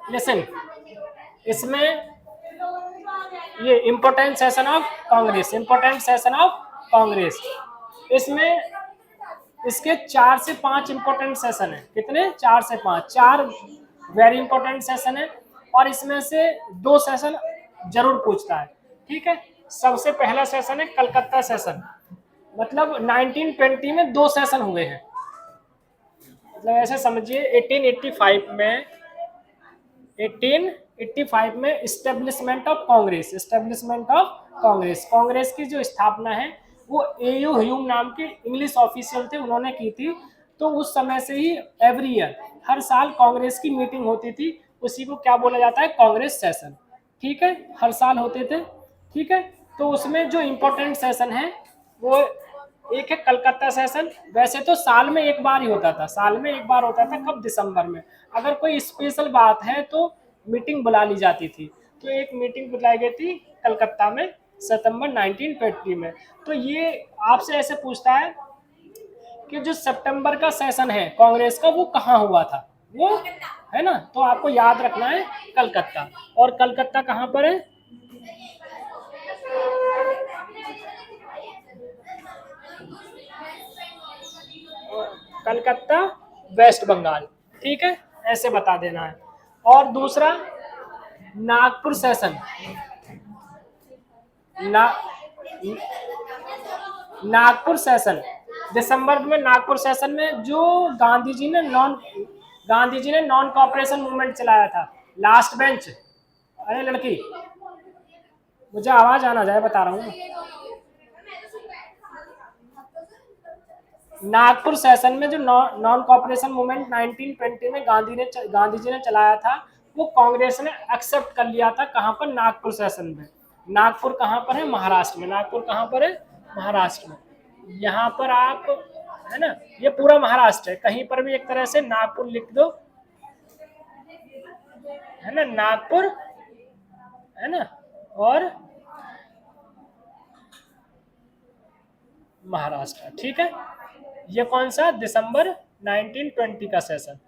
Listen, इसमें ये important session of Congress, important session of Congress, इसमें इसके 4 से 5 इंपॉर्टेंट सेशन है। कितने? 4 से 5, 4 वेरी इंपॉर्टेंट सेशन है और इसमें से 2 सेशन जरूर पूछता है। ठीक है, सबसे पहला सेशन है कलकत्ता सेशन, मतलब 1920 में 2 सेशन हुए हैं। मतलब ऐसे समझिए 1885 में 1885 में establishment of Congress, establishment of Congress, Congress की जो स्थापना है वो एयू ह्यूम नाम के इंग्लिश ऑफिशियल थे, उन्होंने की थी। तो उस समय से ही एवरी ईयर, हर साल कांग्रेस की मीटिंग होती थी, उसी को क्या बोला जाता है? कांग्रेस सेशन। ठीक है, हर साल होते थे। ठीक है, तो उसमें जो इम्पोर्टेंट सेशन है वो एक है कलकत्ता सेशन। वैसे तो साल में एक बार ही होता था, साल में एक बार होता था। कब? दिसंबर में। अगर कोई स्पेशल बात है तो मीटिंग बुला ली जाती थी। तो एक मीटिंग बुलाई गई थी कलकत्ता में सितंबर 1920 में। तो ये आपसे ऐसे पूछता है कि जो सितंबर का सेशन है कांग्रेस का वो कहाँ हुआ था, वो है ना, तो आपको याद रखना है कलकत्ता। और कलकत्ता कहाँ पर है? कलकत्ता, वेस्ट बंगाल। ठीक है, ऐसे बता देना है। और दूसरा नागपुर सेशन, ना नागपुर सेशन दिसंबर में, नागपुर सेशन में जो गांधी जी ने नॉन कॉपरेशन मूवमेंट चलाया था। लास्ट बेंच, अरे लड़की मुझे आवाज आना जाए, बता रहा हूँ। नागपुर सेशन में जो नॉन कॉपरेशन मूवमेंट 1920 में गांधी जी ने चलाया था, वो कांग्रेस ने एक्सेप्ट कर लिया था। कहाँ पर? नागपुर सेशन में। नागपुर कहाँ पर है? महाराष्ट्र में। नागपुर कहाँ पर है? महाराष्ट्र में। यहाँ पर आप, है ना, ये पूरा महाराष्ट्र है, कहीं पर भी एक तरह से नागपुर लिख दो, है ना, नागपुर, है ना, और महाराष्ट्र। ठीक है, ये कौन सा? दिसंबर 1920 का सेशन।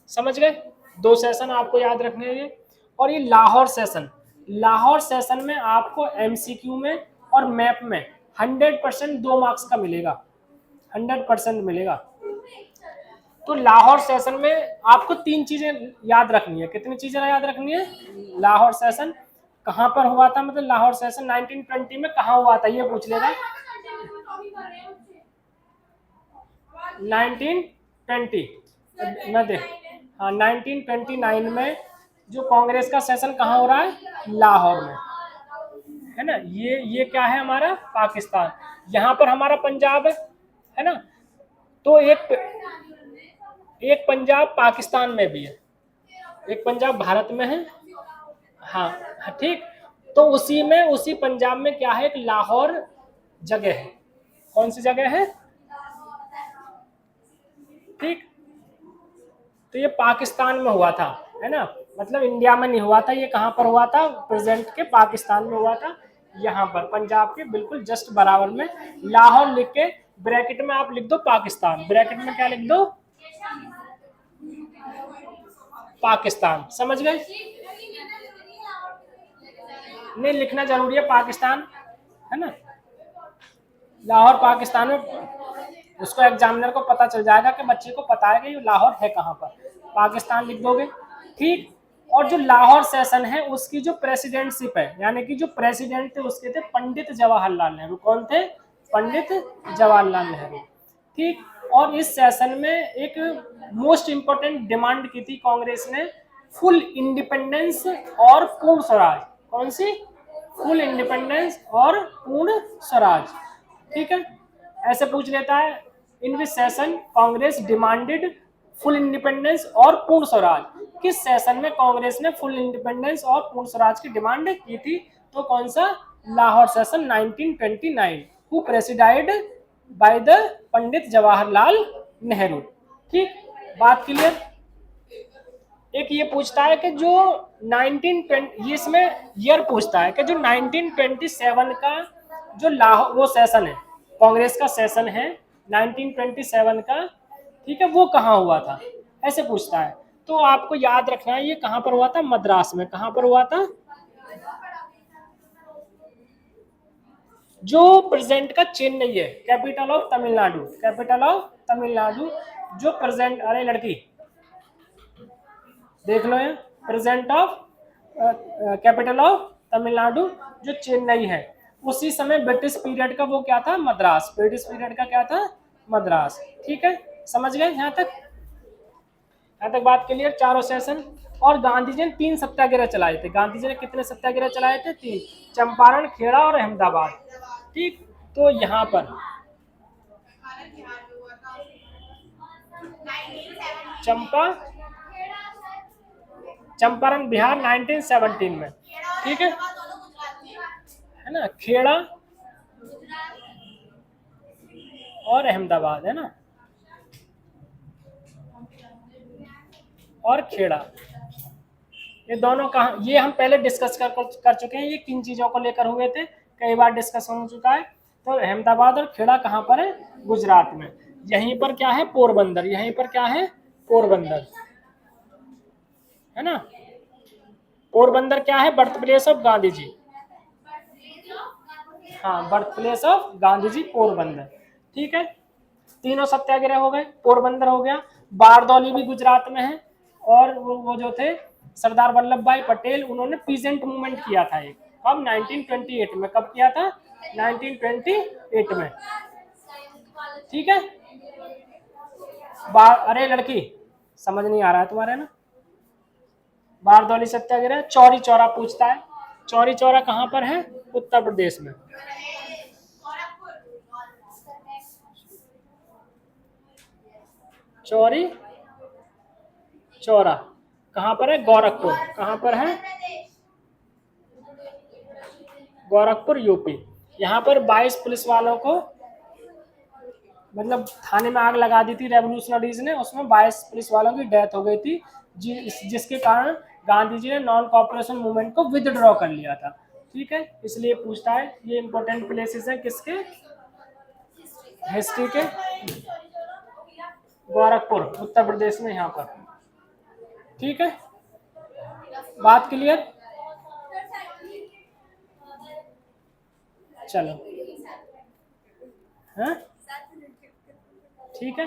समझ गए? 2 सेशन आपको याद रखने हैं ये। और ये लाहौर सेशन, लाहौर सेशन में आपको एमसीक्यू में और मैप में 100% 2 मार्क्स का मिलेगा, 100% मिलेगा। तो लाहौर सेशन में आपको 3 चीजें याद रखनी है। कितनी चीजें याद रखनी है? लाहौर सेशन कहाँ पर हुआ था, मतलब लाहौर सेशन 1920 में कहाँ हुआ था, ये पूछ लेगा। 1920 मैं देख, हाँ 1929 में जो कांग्रेस का सेशन कहाँ हो रहा है? लाहौर में, है ना। ये क्या है? हमारा पाकिस्तान। यहाँ पर हमारा पंजाब है ना। तो एक पंजाब पाकिस्तान में भी है, एक पंजाब भारत में है। हाँ हाँ, ठीक। तो उसी में, उसी पंजाब में क्या है? एक लाहौर जगह है। कौन सी जगह है? ठीक, तो ये पाकिस्तान में हुआ था, है ना, मतलब इंडिया में नहीं हुआ था। ये कहाँ पर हुआ था? प्रेजेंट के पाकिस्तान में हुआ था, यहाँ पर पंजाब के बिल्कुल जस्ट बराबर में। लाहौर लिख के ब्रैकेट में आप लिख दो पाकिस्तान, ब्रैकेट में क्या लिख दो? पाकिस्तान। समझ गए? नहीं लिखना जरूरी है, पाकिस्तान, है ना, लाहौर पाकिस्तान में। उसको एग्जामिनर को पता चल जाएगा कि बच्चे को पता है कि ये लाहौर है कहाँ पर, पाकिस्तान लिख दोगे। ठीक, और जो लाहौर सेशन है उसकी जो प्रेसिडेंटशिप है, यानी कि जो प्रेसिडेंट थे उसके थे पंडित जवाहरलाल नेहरू। कौन थे? पंडित जवाहरलाल नेहरू। ठीक, और इस सेशन में एक मोस्ट इंपोर्टेंट डिमांड की थी कांग्रेस ने, फुल इंडिपेंडेंस और पूर्ण स्वराज। कौन सी? फुल इंडिपेंडेंस और पूर्ण स्वराज। ठीक है, ऐसे पूछ लेता है, in which session Congress demanded full independence और पूर्ण स्वराज। किस सेशन में कांग्रेस ने फुल इंडिपेंडेंस और पूर्ण स्वराज की डिमांड की थी? तो कौन सा? Lahore session 1929, who presided by the Pandit Jawaharlal Nehru. ठीक, बात क्लियर? एक ये पूछता है कि जो 1920, ये इसमें ईयर पूछता है कि जो 1927 का जो लाहौर वो सेशन है, कांग्रेस का सेशन है 1927 का, ठीक है, वो कहाँ हुआ था, ऐसे पूछता है। तो आपको याद रखना है ये कहां पर हुआ था, मद्रास में। कहां पर हुआ था, जो प्रेजेंट का चेन्नई है, capital of Tamil Nadu, capital of Tamil Nadu जो प्रेजेंट, अरे लड़की देख लो ये, present of capital of Tamil Nadu जो चेन्नई है, उसी समय ब्रिटिश पीरियड का वो क्या था, मद्रास। ब्रिटिश पीरियड का क्या था, मद्रास। ठीक है, समझ गए यहाँ तक, यहाँ तक बात क्लियर, चारों सेशन। और गांधी जी ने 3 सत्याग्रह चलाए थे। गांधी जी ने कितने सत्याग्रह चलाए थे, 3, चंपारण, खेड़ा और अहमदाबाद। ठीक, तो यहाँ पर चंपारण बिहार 1917 में, ठीक है ना, खेड़ा और अहमदाबाद, है ना, और खेड़ा, ये दोनों कहाँ, ये हम पहले डिस्कस कर चुके हैं, ये किन चीजों को लेकर हुए थे, कई बार डिस्कस हो चुका है। तो अहमदाबाद और खेड़ा कहाँ पर है, गुजरात में। यहीं पर क्या है, पोरबंदर, यहीं पर क्या है, पोरबंदर, है ना। पोरबंदर क्या है, birth place of Gandhi ji, हाँ, birth place of Gandhi ji Porbandar. ठीक है, तीनों सत्याग्रह हो गए, पोरबंदर हो गया, बारदौली भी गुजरात में है, और वो जो थे सरदार वल्लभ भाई पटेल, उन्होंने पीजेंट मूवमेंट किया था एक, कब, 1928 में। कब किया था, 1928 में। ठीक है, अरे लड़की समझ नहीं आ रहा है तुम्हारे ना, बारदौली सत्याग्रह। चौरी चौरा पूछता है, चौरी चौरा कहाँ पर है, उत्तर प्रदेश में। चौरी चौरा कहाँ पर है, गोरखपुर। कहाँ पर है, गोरखपुर, यूपी। यहाँ पर 22 पुलिस वालों को, मतलब थाने में आग लगा दी थी रेवोल्यूशनरीज ने, उसमें 22 पुलिस वालों की डेथ हो गई थी, जिसके कारण गांधी जी ने नॉन कॉपरेशन मूवमेंट को विदड्रॉ कर लिया था। ठीक है, इसलिए पूछता है, ये इंपॉर्टेंट प्लेसेस हैं किसके, हिस्ट्री के। गोरखपुर उत्तर प्रदेश में, यहाँ पर। ठीक है, बात क्लियर, चलो, हैं, ठीक है।